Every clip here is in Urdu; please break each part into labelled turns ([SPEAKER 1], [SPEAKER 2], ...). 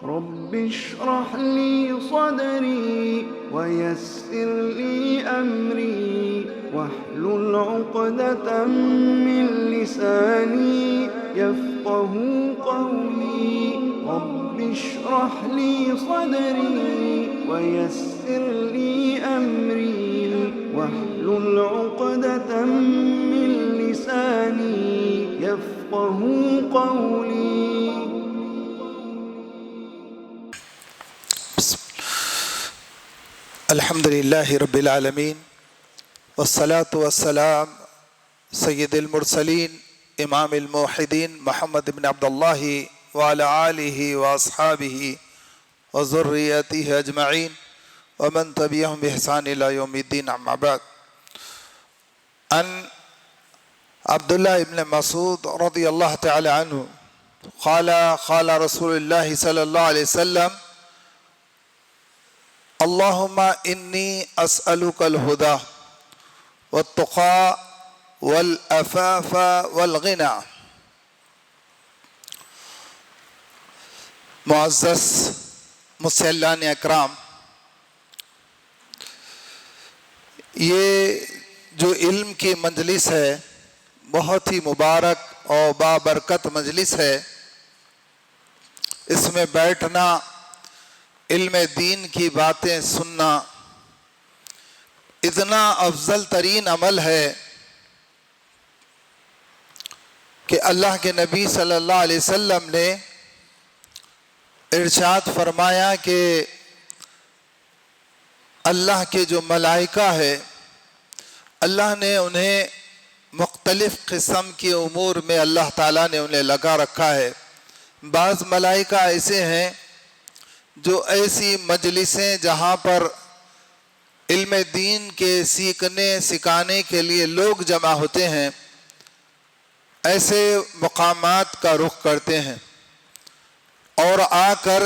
[SPEAKER 1] رب اشرح لي صدري ويسر لي أمري واحلل عقدة من لساني يفقه قولي رب اشرح لي صدري ويسر لي أمري واحلل عقدة من لساني يفقه قولي.
[SPEAKER 2] الحمد للہ رب العالمین والصلاة والسلام سید المرسلین امام الموحدین محمد بن عبداللہ وعلی آلہ واصحابہ وذریتہ اجمعین ومن تبعہم بإحسان الی یوم الدین اما بعد. عن عبداللہ ابن مسعود رضی اللہ تعالی عنہ قال قال رسول اللہ صلی اللہ علیہ وسلم اللہم انی اسألک الہدی والتقی والعفاف والغنی. معزز مسلمان اکرام، یہ جو علم کی مجلس ہے بہت ہی مبارک اور بابرکت مجلس ہے. اس میں بیٹھنا، علم دین کی باتیں سننا اتنا افضل ترین عمل ہے کہ اللہ کے نبی صلی اللہ علیہ وسلم نے ارشاد فرمایا کہ اللہ کے جو ملائکہ ہے اللہ نے انہیں مختلف قسم کے امور میں اللہ تعالیٰ نے انہیں لگا رکھا ہے. بعض ملائکہ ایسے ہیں جو ایسی مجلسیں جہاں پر علم دین کے سیکھنے سکھانے کے لیے لوگ جمع ہوتے ہیں، ایسے مقامات کا رخ کرتے ہیں اور آ کر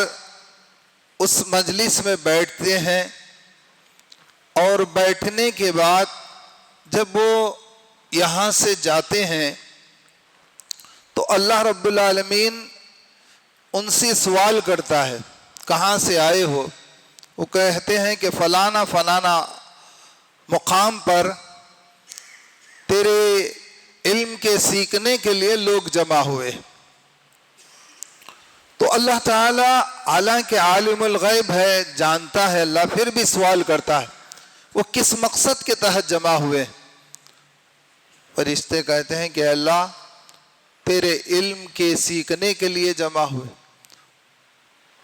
[SPEAKER 2] اس مجلس میں بیٹھتے ہیں، اور بیٹھنے کے بعد جب وہ یہاں سے جاتے ہیں تو اللہ رب العالمین ان سے سوال کرتا ہے کہاں سے آئے ہو؟ وہ کہتے ہیں کہ فلانا فلانا مقام پر تیرے علم کے سیکھنے کے لیے لوگ جمع ہوئے. تو اللہ تعالیٰ حالانکہ عالم الغیب ہے، جانتا ہے، اللہ پھر بھی سوال کرتا ہے وہ کس مقصد کے تحت جمع ہوئے. فرشتے کہتے ہیں کہ اللہ تیرے علم کے سیکھنے کے لیے جمع ہوئے.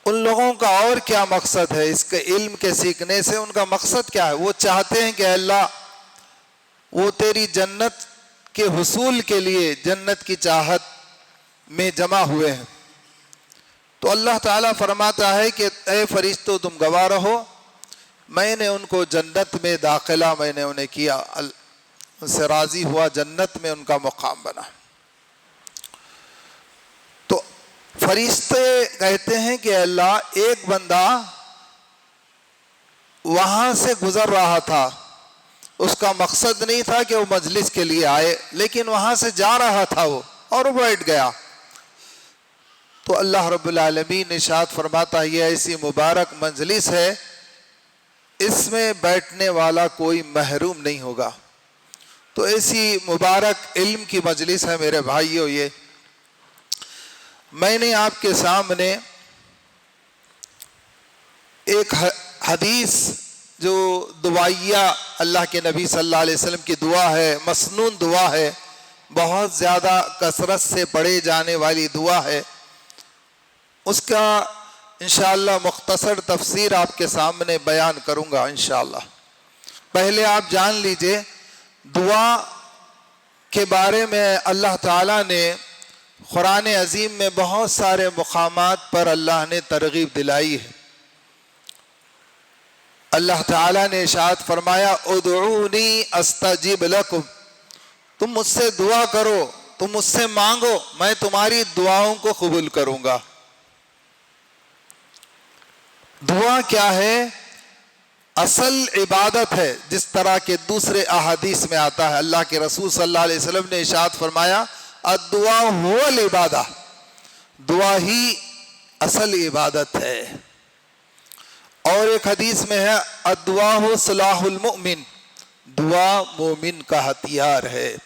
[SPEAKER 2] ان لوگوں کا اور کیا مقصد ہے؟ اس کے علم کے سیکھنے سے ان کا مقصد کیا ہے؟ وہ چاہتے ہیں کہ اللہ وہ تیری جنت کے حصول کے لیے جنت کی چاہت میں جمع ہوئے ہیں. تو اللہ تعالیٰ فرماتا ہے کہ اے فرشتو تم گواہ رہو، میں نے ان کو جنت میں داخلہ میں نے انہیں کیا، ان سے راضی ہوا، جنت میں ان کا مقام بنا. تو فرشتے کہتے ہیں کہ اللہ ایک بندہ وہاں سے گزر رہا تھا، اس کا مقصد نہیں تھا کہ وہ مجلس کے لیے آئے، لیکن وہاں سے جا رہا تھا وہ اور بیٹھ گیا. تو اللہ رب العالمین ارشاد فرماتا ہے یہ ایسی مبارک مجلس ہے، اس میں بیٹھنے والا کوئی محروم نہیں ہوگا. تو ایسی مبارک علم کی مجلس ہے میرے بھائیو. یہ میں نے آپ کے سامنے ایک حدیث جو دعائیہ اللہ کے نبی صلی اللہ علیہ وسلم کی دعا ہے، مسنون دعا ہے، بہت زیادہ کثرت سے پڑھے جانے والی دعا ہے، اس کا انشاءاللہ مختصر تفسیر آپ کے سامنے بیان کروں گا انشاءاللہ. پہلے آپ جان لیجئے دعا کے بارے میں اللہ تعالیٰ نے قرآن عظیم میں بہت سارے مقامات پر اللہ نے ترغیب دلائی ہے. اللہ تعالیٰ نے ارشاد فرمایا ادعونی استجب لکم، تم مجھ سے دعا کرو، تم مجھ سے مانگو، میں تمہاری دعاؤں کو قبول کروں گا. دعا کیا ہے؟ اصل عبادت ہے. جس طرح کے دوسرے احادیث میں آتا ہے، اللہ کے رسول صلی اللہ علیہ وسلم نے ارشاد فرمایا الدعاء هو العبادہ، دعا ہی اصل عبادت ہے۔ اور ایک حدیث میں ہے الدعاء صلاح المؤمن، دعا مومن کا ہتھیار ہے۔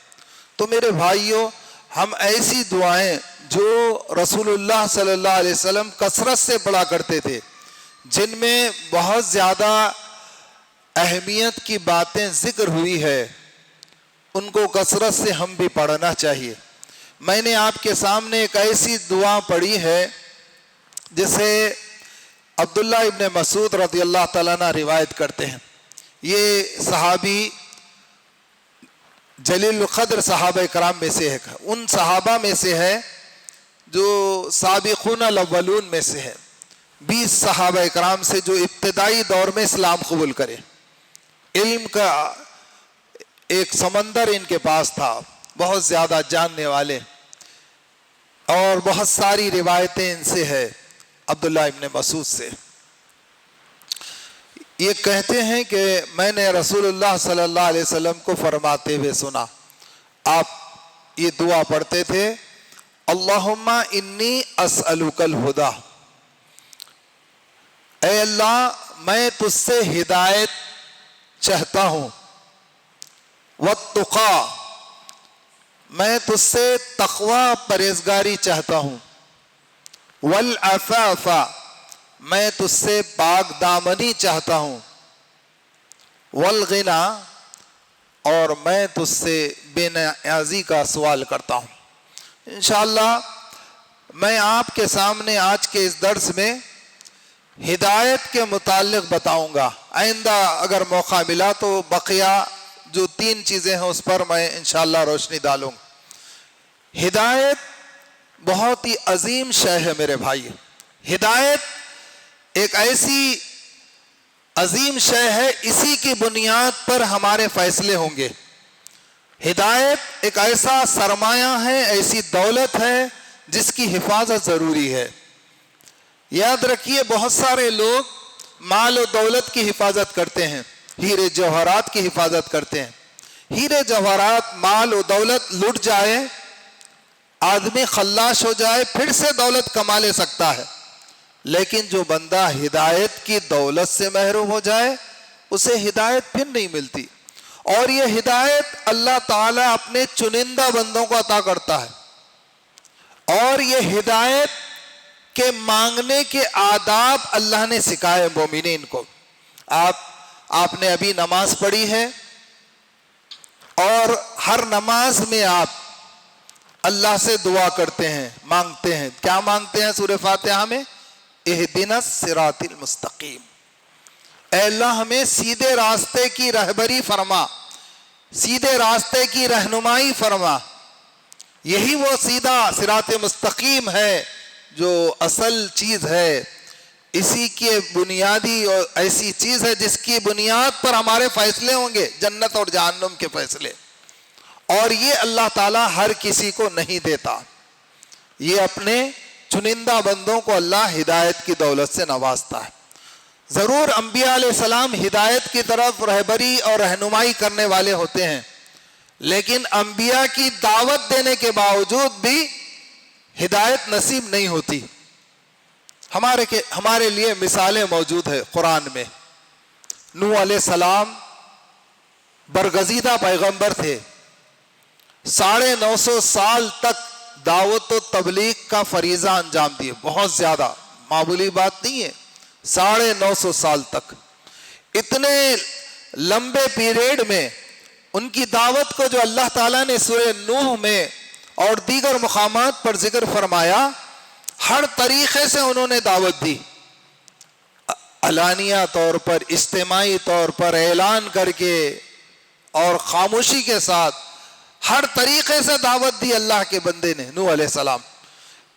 [SPEAKER 2] تو میرے بھائیوں، ہم ایسی دعائیں جو رسول اللہ صلی اللہ علیہ وسلم کثرت سے پڑھا کرتے تھے، جن میں بہت زیادہ اہمیت کی باتیں ذکر ہوئی ہے، ان کو کثرت سے ہم بھی پڑھنا چاہیے۔ میں نے آپ کے سامنے ایک ایسی دعا پڑھی ہے جسے عبداللہ ابن مسعود رضی اللہ تعالیٰ عنہ روایت کرتے ہیں۔ یہ صحابی جلیل القدر صحابہ کرام میں سے ہے، ان صحابہ میں سے ہے جو سابقون الاولون میں سے ہے، 20 صحابہ کرام سے جو ابتدائی دور میں اسلام قبول کرے۔ علم کا ایک سمندر ان کے پاس تھا، بہت زیادہ جاننے والے، اور بہت ساری روایتیں ان سے ہے عبداللہ ابن مسعود سے۔ یہ کہتے ہیں کہ میں نے رسول اللہ صلی اللہ علیہ وسلم کو فرماتے ہوئے سنا، آپ یہ دعا پڑھتے تھے، اللہم انی اسألک الہدی، اے اللہ میں تجھ سے ہدایت چاہتا ہوں، والتقی، میں تجھ سے تقوی پرہیزگاری چاہتا ہوں، والعفاف، میں تجھ سے پاک دامنی چاہتا ہوں، والغنی، اور میں تجھ سے بے نیازی کا سوال کرتا ہوں۔ انشاءاللہ میں آپ کے سامنے آج کے اس درس میں ہدایت کے متعلق بتاؤں گا، آئندہ اگر موقع ملا تو بقیہ جو 3 چیزیں ہیں اس پر میں انشاءاللہ روشنی ڈالوں گا۔ ہدایت بہت ہی عظیم شے ہے میرے بھائی۔ ہدایت ایک ایسی عظیم شے ہے، اسی کی بنیاد پر ہمارے فیصلے ہوں گے۔ ہدایت ایک ایسا سرمایہ ہے، ایسی دولت ہے جس کی حفاظت ضروری ہے۔ یاد رکھیے، بہت سارے لوگ مال و دولت کی حفاظت کرتے ہیں، ہیرے جوہرات کی حفاظت کرتے ہیں۔ ہیرے جوہرات، مال و دولت لٹ جائے، آدمی خلاش ہو جائے، پھر سے دولت کما لے سکتا ہے، لیکن جو بندہ ہدایت کی دولت سے محروم ہو جائے اسے ہدایت پھر نہیں ملتی۔ اور یہ ہدایت اللہ تعالیٰ اپنے چنندہ بندوں کو عطا کرتا ہے، اور یہ ہدایت کے مانگنے کے آداب اللہ نے سکھائے مومنین کو۔ آپ نے ابھی نماز پڑھی ہے، اور ہر نماز میں آپ اللہ سے دعا کرتے ہیں، مانگتے ہیں۔ کیا مانگتے ہیں سورہ فاتحہ میں؟ اہدنا الصراط المستقیم، اے اللہ ہمیں سیدھے راستے کی رہبری فرما، سیدھے راستے کی رہنمائی فرما۔ یہی وہ سیدھا صراط مستقیم ہے جو اصل چیز ہے، اسی کی بنیادی اور ایسی چیز ہے جس کی بنیاد پر ہمارے فیصلے ہوں گے، جنت اور جہنم کے فیصلے۔ اور یہ اللہ تعالیٰ ہر کسی کو نہیں دیتا، یہ اپنے چنندہ بندوں کو اللہ ہدایت کی دولت سے نوازتا ہے۔ ضرور انبیاء علیہ السلام ہدایت کی طرف رہبری اور رہنمائی کرنے والے ہوتے ہیں، لیکن انبیاء کی دعوت دینے کے باوجود بھی ہدایت نصیب نہیں ہوتی۔ ہمارے لیے مثالیں موجود ہیں قرآن میں۔ نوح علیہ السلام برگزیدہ پیغمبر تھے، 950 سال تک دعوت و تبلیغ کا فریضہ انجام دیے، بہت زیادہ معمولی بات نہیں ہے، 950 سال تک۔ اتنے لمبے پیریڈ میں ان کی دعوت کو جو اللہ تعالیٰ نے سورہ نوح میں اور دیگر مقامات پر ذکر فرمایا، ہر طریقے سے انہوں نے دعوت دی، علانیہ طور پر، اجتماعی طور پر، اعلان کر کے اور خاموشی کے ساتھ ہر طریقے سے دعوت دی اللہ کے بندے نے، نوح علیہ السلام۔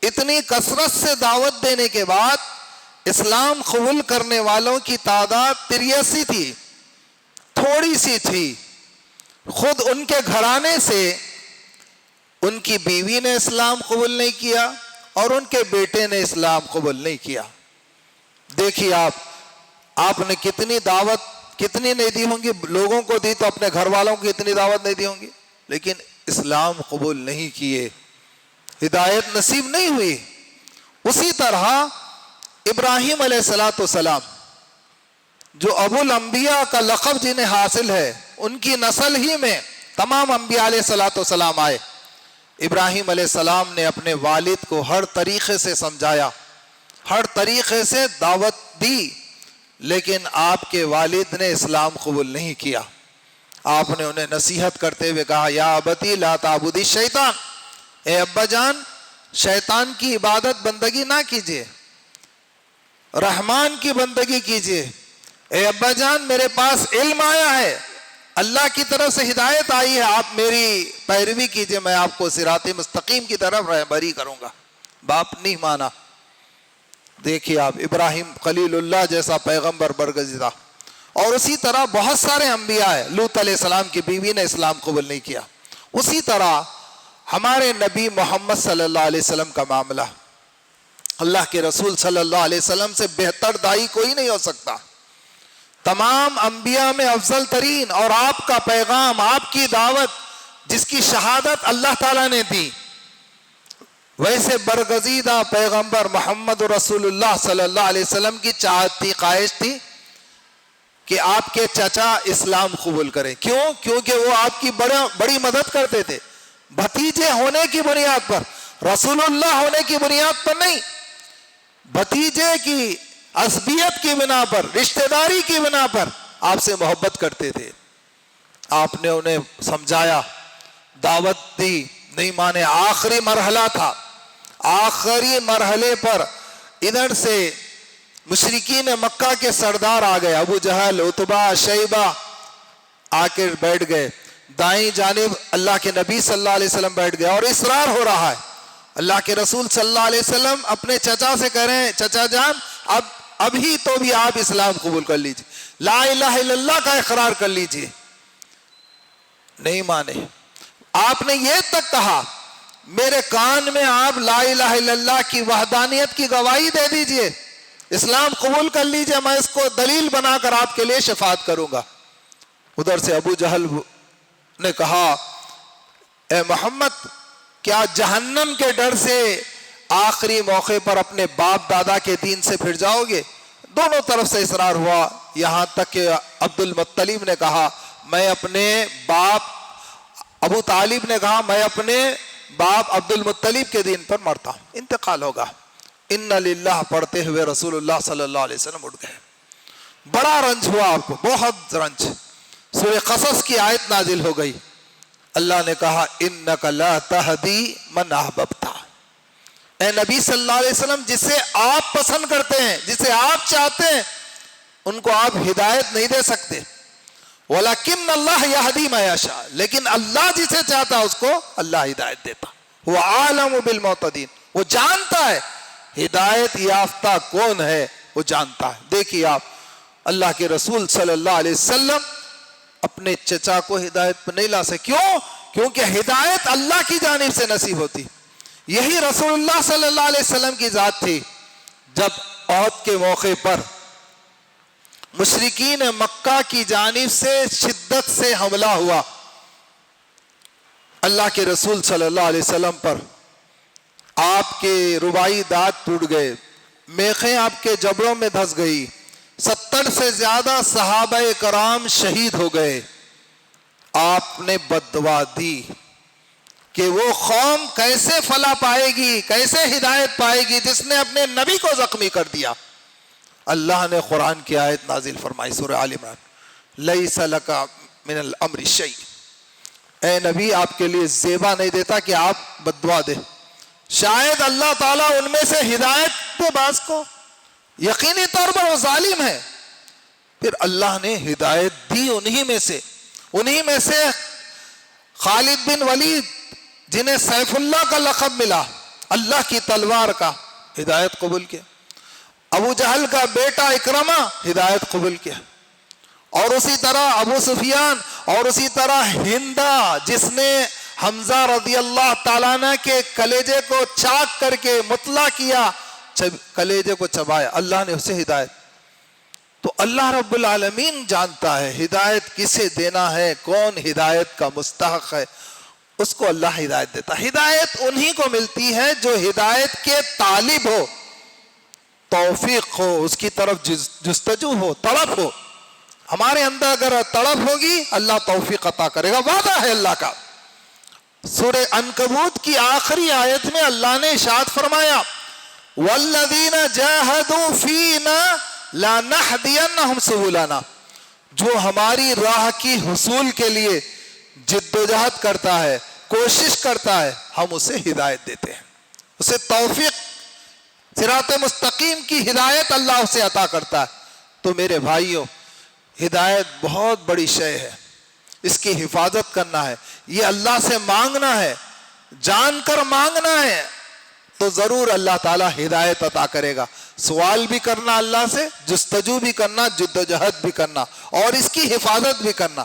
[SPEAKER 2] اتنی کثرت سے دعوت دینے کے بعد اسلام قبول کرنے والوں کی تعداد 83 تھی، تھوڑی سی تھی۔ خود ان کے گھرانے سے ان کی بیوی نے اسلام قبول نہیں کیا اور ان کے بیٹے نے اسلام قبول نہیں کیا۔ دیکھیے آپ نے کتنی دعوت کتنی نہیں دی ہوں گی، لوگوں کو دی تو اپنے گھر والوں کو اتنی دعوت نہیں دی ہوں گی، لیکن اسلام قبول نہیں کیے، ہدایت نصیب نہیں ہوئی۔ اسی طرح ابراہیم علیہ السلام جو ابو الانبیاء کا لقب جنہیں حاصل ہے، ان کی نسل ہی میں تمام انبیاء علیہ السلام آئے۔ ابراہیم علیہ السلام نے اپنے والد کو ہر طریقے سے سمجھایا، ہر طریقے سے دعوت دی، لیکن آپ کے والد نے اسلام قبول نہیں کیا۔ آپ نے انہیں نصیحت کرتے ہوئے کہا، یا ابتی لا تعبدی الشیطان، اے ابا جان شیطان کی عبادت بندگی نہ کیجیے، رحمان کی بندگی کیجیے۔ اے ابا جان میرے پاس علم آیا ہے، اللہ کی طرف سے ہدایت آئی ہے، آپ میری پیروی کیجیے، میں آپ کو صراط مستقیم کی طرف رہبری کروں گا۔ باپ نہیں مانا۔ دیکھیے آپ، ابراہیم خلیل اللہ جیسا پیغمبر برگزیدہ، اور اسی طرح بہت سارے انبیاء ہیں۔ لوط علیہ السلام کی بیوی نے اسلام قبول نہیں کیا۔ اسی طرح ہمارے نبی محمد صلی اللہ علیہ وسلم کا معاملہ، اللہ کے رسول صلی اللہ علیہ وسلم سے بہتر داعی کوئی نہیں ہو سکتا۔ تمام انبیاء میں افضل ترین، اور آپ کا پیغام، آپ کی دعوت جس کی شہادت اللہ تعالیٰ نے دی، ویسے برگزیدہ پیغمبر محمد رسول اللہ صلی اللہ علیہ وسلم کی چاہت تھی، خواہش تھی کہ آپ کے چچا اسلام قبول کریں۔ کیوں؟ کیونکہ وہ آپ کی بڑی مدد کرتے تھے، بھتیجے ہونے کی بنیاد پر، رسول اللہ ہونے کی بنیاد پر نہیں، بھتیجے کی عصبیت کی بنا پر، رشتہ داری کی بنا پر آپ سے محبت کرتے تھے۔ آپ نے انہیں سمجھایا، دعوت دی، نہیں مانے۔ آخری مرحلہ تھا، آخری مرحلے پر ادھر سے مشرکین مکہ کے سردار آ گئے، ابو جہل، عتبہ، شیبہ آ کے بیٹھ گئے۔ دائیں جانب اللہ کے نبی صلی اللہ علیہ وسلم بیٹھ گئے، اور اصرار ہو رہا ہے۔ اللہ کے رسول صلی اللہ علیہ وسلم اپنے چچا سے کہہ رہے ہیں، چچا جان ابھی تو بھی آپ اسلام قبول کر لیجئے، لا الہ الا اللہ کا اقرار کر لیجئے۔ نہیں مانے۔ آپ نے یہ تک کہا، میرے کان میں آپ لا الہ الا اللہ کی وحدانیت کی گواہی دے دیجئے، اسلام قبول کر لیجئے، میں اس کو دلیل بنا کر آپ کے لیے شفاعت کروں گا۔ ادھر سے ابو جہل نے کہا، اے محمد کیا جہنم کے ڈر سے آخری موقع پر اپنے باپ دادا کے دین سے پھر جاؤ گے؟ دونوں طرف سے اصرار ہوا، یہاں تک کہ عبد المطلب نے کہا، میں اپنے باپ، ابو طالب نے کہا میں اپنے باپ عبد المطلب کے دین پر مرتا ہوں، انتقال ہوگا۔ ان للہ پڑھتے ہوئے رسول اللہ صلی اللہ علیہ وسلم اٹھ گئے۔ بڑا رنج ہوا آپ کو، بہت رنج۔ سورہ قصص کی آیت نازل ہو گئی، اللہ نے کہا انک لا تہدی من احببت، اے نبی صلی اللہ علیہ وسلم جسے آپ پسند کرتے ہیں، جسے آپ چاہتے ہیں، ان کو آپ ہدایت نہیں دے سکتے۔ وَلَكِنَّ اللَّهَ يَهْدِي مَن يَشَاءُ، لیکن اللہ جسے چاہتا ہے اس کو اللہ ہدایت دیتا۔ وہ عالم بالمعتدین، وہ جانتا ہے ہدایت یافتہ کون ہے، وہ جانتا ہے۔ دیکھیے آپ، اللہ کے رسول صلی اللہ علیہ وسلم اپنے چچا کو ہدایت پر نہیں لا سکے۔ کیوں؟ کیونکہ ہدایت اللہ کی جانب سے نصیب ہوتی۔ یہی رسول اللہ صلی اللہ علیہ وسلم کی ذات تھی۔ جب احد کے موقع پر مشرکین مکہ کی جانب سے شدت سے حملہ ہوا، اللہ کے رسول صلی اللہ علیہ وسلم پر، آپ کے رباعی دانت ٹوٹ گئے، میخیں آپ کے جبڑوں میں دھس گئی، 70 سے زیادہ صحابہ کرام شہید ہو گئے۔ آپ نے بددعا دی کہ وہ قوم کیسے فلاح پائے گی، کیسے ہدایت پائے گی جس نے اپنے نبی کو زخمی کر دیا۔ اللہ نے قرآن کی آیت نازل فرمائی، سورہ آل عمران، لیس لک من الامر شیء، اے نبی آپ کے لیے زیبا نہیں دیتا کہ آپ بددعا دیں، شاید اللہ تعالیٰ ان میں سے ہدایت دے باز کو، یقینی طور پر وہ ظالم ہے۔ پھر اللہ نے ہدایت دی انہی میں سے خالد بن ولید، جنہیں سیف اللہ کا لقب ملا، اللہ کی تلوار کا، ہدایت قبول کیا۔ ابو جہل کا بیٹا اکرمہ ہدایت قبول کیا، اور اسی طرح ابو سفیان، اور اسی طرح ہندا جس نے حمزہ رضی اللہ تعالیٰ عنہ کے کلیجے کو چاک کر کے مطلع کیا، کلیجے کو چبایا، اللہ نے اسے ہدایت۔ تو اللہ رب العالمین جانتا ہے ہدایت کسے دینا ہے، کون ہدایت کا مستحق ہے، اس کو اللہ ہدایت دیتا۔ ہدایت انہی کو ملتی ہے جو ہدایت کے طالب ہو۔ توفیق ہو، اس کی طرف جستجو ہو، تڑپ ہو. ہمارے اندر اگر تڑپ ہوگی اللہ توفیق عطا کرے گا، وعدہ ہے اللہ کا. سورہ عنکبوت کی آخری آیت میں اللہ نے ارشاد فرمایا والذین جاہدوا فینا لنہدینہم سبلنا، جو ہماری راہ کی حصول کے لیے جد و جہد کرتا ہے، کوشش کرتا ہے، ہم اسے ہدایت دیتے ہیں، اسے توفیق، صراط مستقیم کی ہدایت اللہ اسے عطا کرتا ہے. تو میرے بھائیوں، ہدایت بہت بڑی شے ہے، اس کی حفاظت کرنا ہے، یہ اللہ سے مانگنا ہے، جان کر مانگنا ہے، تو ضرور اللہ تعالیٰ ہدایت عطا کرے گا. سوال بھی کرنا اللہ سے، جستجو بھی کرنا، جد و جہد بھی کرنا، اور اس کی حفاظت بھی کرنا.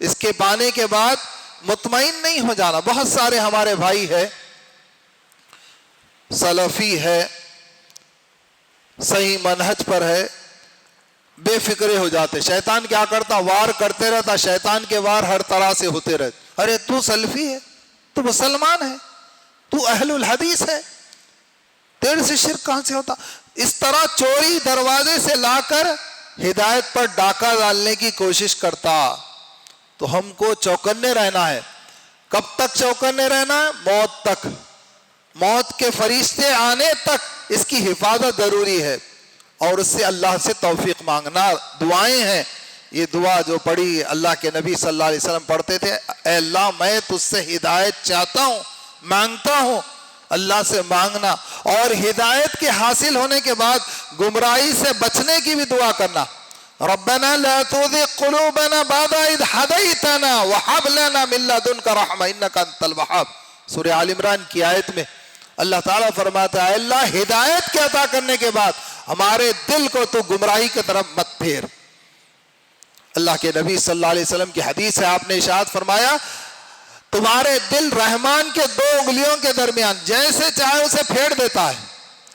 [SPEAKER 2] اس کے پانے کے بعد مطمئن نہیں ہو جانا. بہت سارے ہمارے بھائی ہے، سلفی ہے، صحیح منہج پر ہے، بے فکرے ہو جاتے. شیطان کیا کرتا؟ وار کرتے رہتا، شیطان کے وار ہر طرح سے ہوتے رہتے. ارے تو سلفی ہے، تو مسلمان ہے، تو اہل الحدیث ہے، تیرے سے شرک کہاں سے ہوتا؟ اس طرح چوری دروازے سے لا کر ہدایت پر ڈاکہ ڈالنے کی کوشش کرتا. تو ہم کو چوکنے رہنا ہے. کب تک چوکنے رہنا ہے؟ موت تک، موت کے فرشتے آنے تک اس کی حفاظت ضروری ہے، اور اس سے اللہ سے توفیق مانگنا. دعائیں ہیں، یہ دعا جو پڑھی اللہ کے نبی صلی اللہ علیہ وسلم پڑھتے تھے، اے اللہ میں تجھ سے ہدایت چاہتا ہوں، مانگتا ہوں. اللہ سے مانگنا، اور ہدایت کے حاصل ہونے کے بعد گمراہی سے بچنے کی بھی دعا کرنا. ربنا لا تزغ قلوبنا بعد اذ هديتنا وهب لنا من لدنك رحمة انك انت الوهاب. سورہ آل عمران کی آیت میں اللہ تعالیٰ فرماتا ہے اللہ ہدایت کے عطا کرنے کے بعد ہمارے دل کو تو گمراہی کی طرف مت پھیر. اللہ کے نبی صلی اللہ علیہ وسلم کی حدیث ہے، آپ نے ارشاد فرمایا تمہارے دل رحمان کے دو انگلیوں کے درمیان جیسے چاہے اسے پھیر دیتا ہے.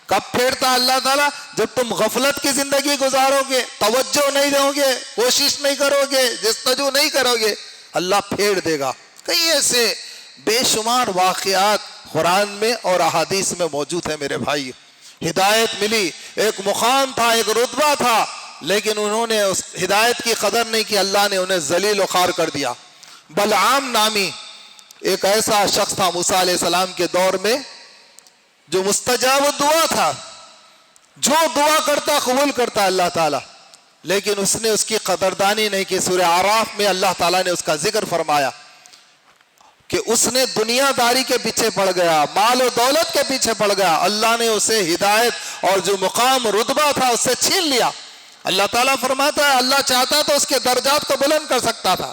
[SPEAKER 2] کب پھیرتا اللہ تعالیٰ؟ جب تم غفلت کی زندگی گزارو گے، توجہ نہیں دو گے، کوشش نہیں کرو گے، جستجو نہیں کرو گے، اللہ پھیر دے گا. کئی ایسے بے شمار واقعات قرآن میں اور احادیث میں موجود ہیں میرے بھائی. ہدایت ملی، ایک مقام تھا، ایک رتبہ تھا، لیکن انہوں نے اس ہدایت کی قدر نہیں کی، اللہ نے انہیں ذلیل و خوار کر دیا. بلعام نامی ایک ایسا شخص تھا موسیٰ علیہ السلام کے دور میں، جو مستجاب دعا تھا، جو دعا کرتا قبول کرتا اللہ تعالیٰ، لیکن اس نے اس کی قدردانی نہیں کی. سورہ اعراف میں اللہ تعالیٰ نے اس کا ذکر فرمایا کہ اس نے دنیا داری کے پیچھے پڑ گیا، مال و دولت کے پیچھے پڑ گیا، اللہ نے اسے ہدایت اور جو مقام رتبہ تھا اس سے چھین لیا. اللہ تعالیٰ فرماتا ہے اللہ چاہتا تو اس کے درجات کو بلند کر سکتا تھا،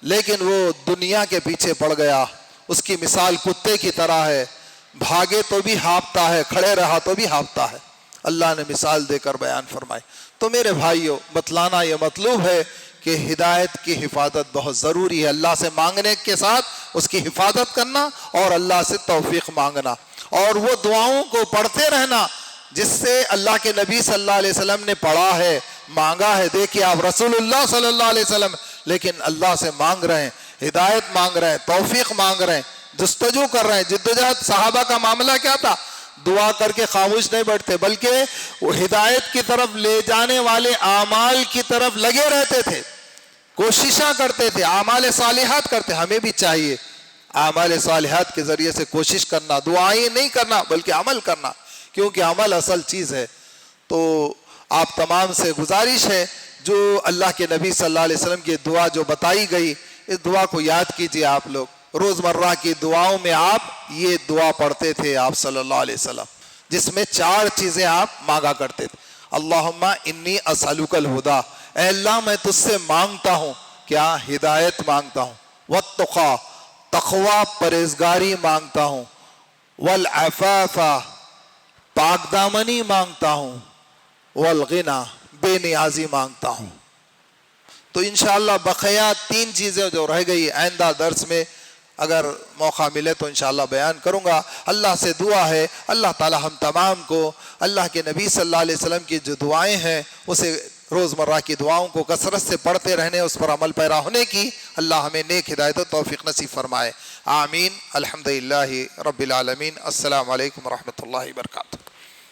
[SPEAKER 2] لیکن وہ دنیا کے پیچھے پڑ گیا. اس کی مثال کتے کی طرح ہے، بھاگے تو بھی ہانپتا ہے، کھڑے رہا تو بھی ہانپتا ہے. اللہ نے مثال دے کر بیان فرمائی. تو میرے بھائیوں، بتلانا یہ مطلوب ہے کہ ہدایت کی حفاظت بہت ضروری ہے. اللہ سے مانگنے کے ساتھ اس کی حفاظت کرنا اور اللہ سے توفیق مانگنا، اور وہ دعاؤں کو پڑھتے رہنا جس سے اللہ کے نبی صلی اللہ علیہ وسلم نے پڑھا ہے، مانگا ہے. دیکھیے آپ رسول اللہ صلی اللہ علیہ وسلم لیکن اللہ سے مانگ رہے ہیں، ہدایت مانگ رہے ہیں، توفیق مانگ رہے ہیں، جستجو کر رہے ہیں. جدوجہد صحابہ کا معاملہ کیا تھا؟ دعا کر کے خاموش نہیں بیٹھتے، بلکہ وہ ہدایت کی طرف لے جانے والے اعمال کی طرف لگے رہتے تھے، کوششاں کرتے تھے، اعمال صالحات کرتے. ہمیں بھی چاہیے اعمال صالحات کے ذریعے سے کوشش کرنا، دعائیں نہیں کرنا بلکہ عمل کرنا، کیونکہ عمل اصل چیز ہے. تو آپ تمام سے گزارش ہے، جو اللہ کے نبی صلی اللہ علیہ وسلم کی دعا جو بتائی گئی، اس دعا کو یاد کیجئے. آپ لوگ روزمرہ کی دعاؤں میں آپ یہ دعا پڑھتے تھے آپ صلی اللہ علیہ وسلم، جس میں 4 چیزیں آپ مانگا کرتے تھے. اللہم انی اسألک الہدی، اے اللہ میں تجھ سے مانگتا ہوں، کیا؟ ہدایت مانگتا ہوں. والتقی، تقوی پرہیزگاری مانگتا ہوں. والعفاف، پاک دامنی مانگتا ہوں. والغنی، بے نیازی مانگتا ہوں. تو انشاءاللہ بقیہ 3 چیزیں جو رہ گئی آئندہ درس میں اگر موقع ملے تو انشاءاللہ بیان کروں گا. اللہ سے دعا ہے اللہ تعالی ہم تمام کو اللہ کے نبی صلی اللہ علیہ وسلم کی جو دعائیں ہیں اسے روزمرہ کی دعاؤں کو کثرت سے پڑھتے رہنے، اس پر عمل پیرا ہونے کی اللہ ہمیں نیک ہدایت و توفیق نصیب فرمائے. آمین. الحمدللہ رب العالمین. السلام علیکم ورحمۃ اللہ وبرکاتہ.